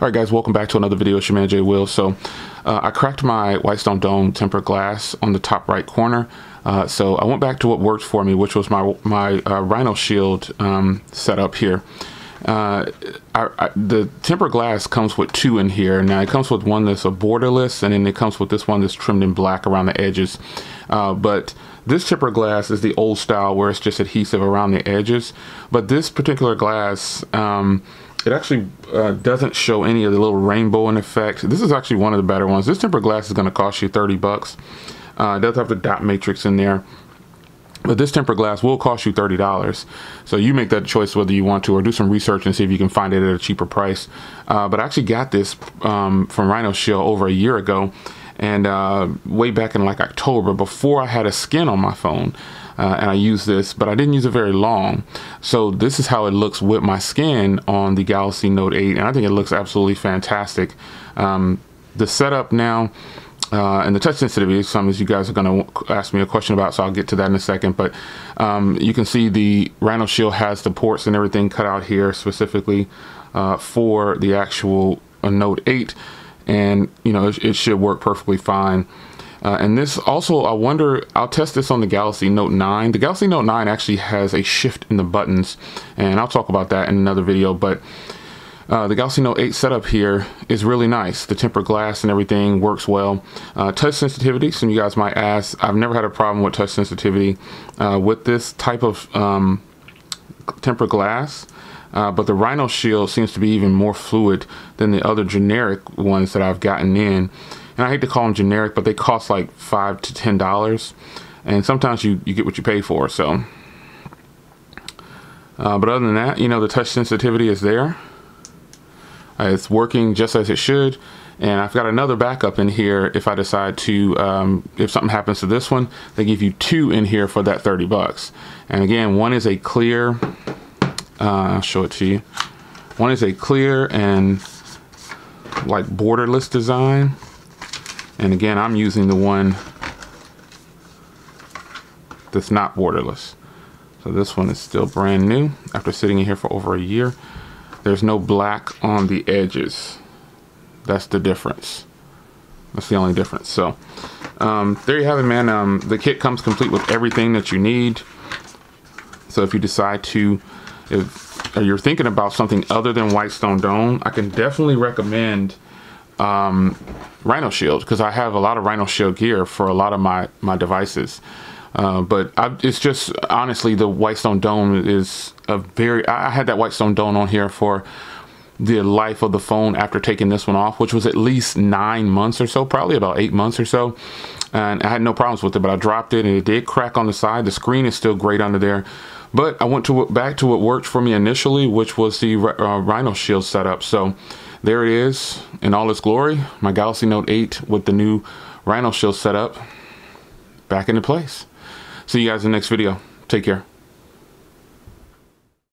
All right, guys, welcome back to another video. It's your man Jay Will. So I cracked my Whitestone Dome tempered glass on the top right corner. So I went back to what worked for me, which was my RhinoShield setup here. The tempered glass comes with two in here. Now it comes with one that's a borderless, and then it comes with this one that's trimmed in black around the edges. But this tempered glass is the old style where it's just adhesive around the edges. But this particular glass, it actually doesn't show any of the little rainbowing effect. This is actually one of the better ones. This tempered glass is going to cost you 30 bucks. It does have the dot matrix in there. But this tempered glass will cost you $30. So you make that choice whether you want to, or do some research and see if you can find it at a cheaper price. But I actually got this from RhinoShield over a year ago, and way back in like October, before I had a skin on my phone. And I used this, but I didn't use it very long. So this is how it looks with my skin on the Galaxy Note 8, and I think it looks absolutely fantastic. The setup now, and the touch sensitivity is something you guys are going to ask me a question about, so I'll get to that in a second. But you can see the RhinoShield has the ports and everything cut out here specifically for the actual Note 8, and you know it should work perfectly fine. And this also, I wonder, I'll test this on the Galaxy Note 9. The Galaxy Note 9 actually has a shift in the buttons, and I'll talk about that in another video. But the Galaxy Note 8 setup here is really nice. The tempered glass and everything works well. Touch sensitivity, some of you guys might ask, I've never had a problem with touch sensitivity with this type of tempered glass. But the RhinoShield seems to be even more fluid than the other generic ones that I've gotten in. And I hate to call them generic, but they cost like $5 to $10. And sometimes you get what you pay for. So, but other than that, you know, the touch sensitivity is there. It's working just as it should. And I've got another backup in here if I decide to, if something happens to this one, they give you two in here for that 30 bucks. And again, one is a clear, I'll show it to you. One is a clear and like borderless design. And again, I'm using the one that's not borderless. So this one is still brand new after sitting in here for over a year. There's no black on the edges. That's the difference. That's the only difference. So there you have it, man. The kit comes complete with everything that you need. So if you decide to, if you're thinking about something other than Whitestone Dome, I can definitely recommend RhinoShield, because I have a lot of RhinoShield gear for a lot of my devices. But it's just, honestly, the Whitestone Dome is a very, I had that Whitestone Dome on here for the life of the phone after taking this one off, which was at least 9 months or so, probably about 8 months or so. And I had no problems with it, but I dropped it and it did crack on the side. The screen is still great under there. But I went back to what worked for me initially, which was the RhinoShield setup. So there it is in all its glory. My Galaxy Note 8 with the new RhinoShield setup back into place. See you guys in the next video. Take care.